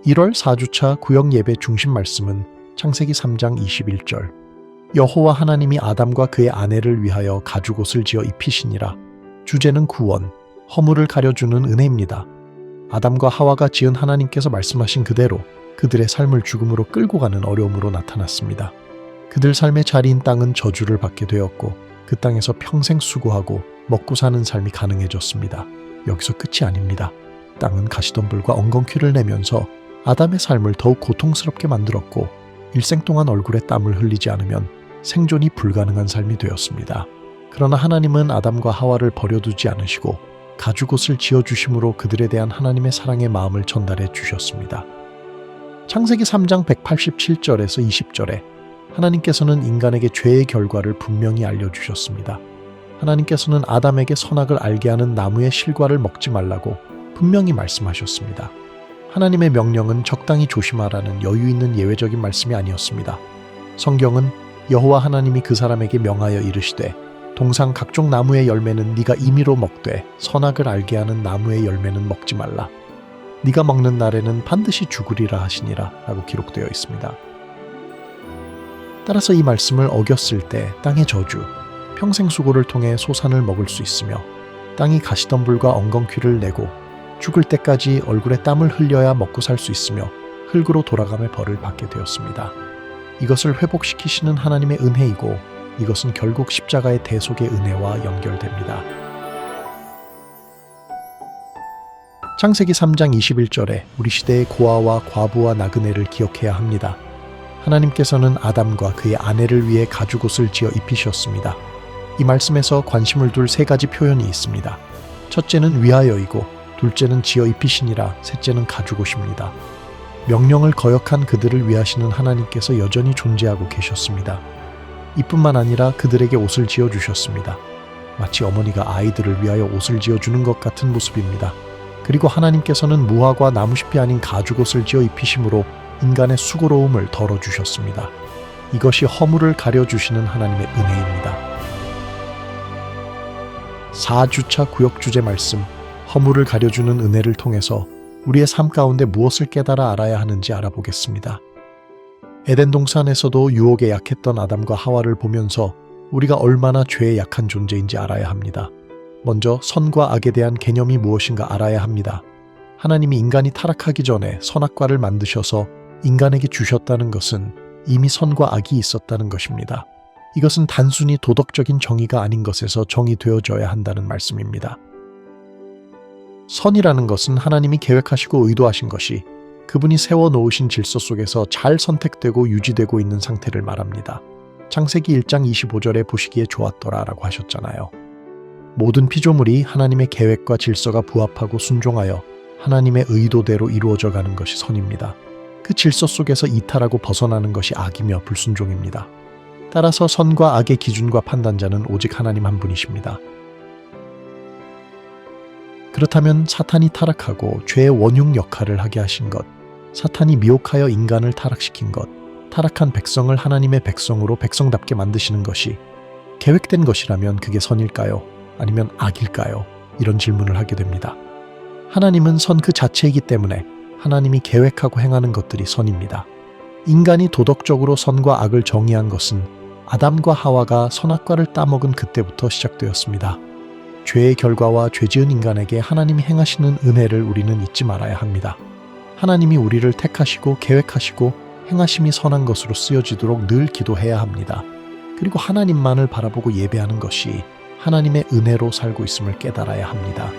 1월 4주차 구역 예배 중심 말씀은 창세기 3장 21절. 여호와 하나님이 아담과 그의 아내를 위하여 가죽옷을 지어 입히시니라. 주제는 구원, 허물을 가려주는 은혜입니다. 아담과 하와가 지은 하나님께서 말씀하신 그대로 그들의 삶을 죽음으로 끌고 가는 어려움으로 나타났습니다. 그들 삶의 자리인 땅은 저주를 받게 되었고 그 땅에서 평생 수고하고 먹고 사는 삶이 가능해졌습니다. 여기서 끝이 아닙니다. 땅은 가시덤불과 엉겅퀴를 내면서 아담의 삶을 더욱 고통스럽게 만들었고 일생 동안 얼굴에 땀을 흘리지 않으면 생존이 불가능한 삶이 되었습니다. 그러나 하나님은 아담과 하와를 버려두지 않으시고 가죽옷을 지어주심으로 그들에 대한 하나님의 사랑의 마음을 전달해 주셨습니다. 창세기 3장 187절에서 20절에 하나님께서는 인간에게 죄의 결과를 분명히 알려주셨습니다. 하나님께서는 아담에게 선악을 알게 하는 나무의 실과를 먹지 말라고 분명히 말씀하셨습니다. 하나님의 명령은 적당히 조심하라는 여유 있는 예외적인 말씀이 아니었습니다. 성경은 여호와 하나님이 그 사람에게 명하여 이르시되 동상 각종 나무의 열매는 네가 임의로 먹되 선악을 알게 하는 나무의 열매는 먹지 말라. 네가 먹는 날에는 반드시 죽으리라 하시니라 라고 기록되어 있습니다. 따라서 이 말씀을 어겼을 때 땅의 저주, 평생 수고를 통해 소산을 먹을 수 있으며 땅이 가시덤불과 엉겅퀴를 내고 죽을 때까지 얼굴에 땀을 흘려야 먹고 살 수 있으며 흙으로 돌아감의 벌을 받게 되었습니다. 이것을 회복시키시는 하나님의 은혜이고 이것은 결국 십자가의 대속의 은혜와 연결됩니다. 창세기 3장 21절에 우리 시대의 고아와 과부와 나그네를 기억해야 합니다. 하나님께서는 아담과 그의 아내를 위해 가죽옷을 지어 입히셨습니다. 이 말씀에서 관심을 둘 세 가지 표현이 있습니다. 첫째는 위하여이고 둘째는 지어 입히시니라, 셋째는 가죽옷입니다. 명령을 거역한 그들을 위하시는 하나님께서 여전히 존재하고 계셨습니다. 이뿐만 아니라 그들에게 옷을 지어주셨습니다. 마치 어머니가 아이들을 위하여 옷을 지어주는 것 같은 모습입니다. 그리고 하나님께서는 무화과 나무잎이 아닌 가죽옷을 지어 입히심으로 인간의 수고로움을 덜어주셨습니다. 이것이 허물을 가려주시는 하나님의 은혜입니다. 4주차 구역 주제 말씀, 허물을 가려주는 은혜를 통해서 우리의 삶 가운데 무엇을 깨달아 알아야 하는지 알아보겠습니다. 에덴 동산에서도 유혹에 약했던 아담과 하와를 보면서 우리가 얼마나 죄에 약한 존재인지 알아야 합니다. 먼저 선과 악에 대한 개념이 무엇인가 알아야 합니다. 하나님이 인간이 타락하기 전에 선악과를 만드셔서 인간에게 주셨다는 것은 이미 선과 악이 있었다는 것입니다. 이것은 단순히 도덕적인 정의가 아닌 것에서 정의되어져야 한다는 말씀입니다. 선이라는 것은 하나님이 계획하시고 의도하신 것이 그분이 세워놓으신 질서 속에서 잘 선택되고 유지되고 있는 상태를 말합니다. 창세기 1장 25절에 보시기에 좋았더라 라고 하셨잖아요. 모든 피조물이 하나님의 계획과 질서가 부합하고 순종하여 하나님의 의도대로 이루어져 가는 것이 선입니다. 그 질서 속에서 이탈하고 벗어나는 것이 악이며 불순종입니다. 따라서 선과 악의 기준과 판단자는 오직 하나님 한 분이십니다. 그렇다면 사탄이 타락하고 죄의 원흉 역할을 하게 하신 것, 사탄이 미혹하여 인간을 타락시킨 것, 타락한 백성을 하나님의 백성으로 백성답게 만드시는 것이 계획된 것이라면 그게 선일까요? 아니면 악일까요? 이런 질문을 하게 됩니다. 하나님은 선 그 자체이기 때문에 하나님이 계획하고 행하는 것들이 선입니다. 인간이 도덕적으로 선과 악을 정의한 것은 아담과 하와가 선악과를 따먹은 그때부터 시작되었습니다. 죄의 결과와 죄지은 인간에게 하나님이 행하시는 은혜를 우리는 잊지 말아야 합니다. 하나님이 우리를 택하시고 계획하시고 행하심이 선한 것으로 쓰여지도록 늘 기도해야 합니다. 그리고 하나님만을 바라보고 예배하는 것이 하나님의 은혜로 살고 있음을 깨달아야 합니다.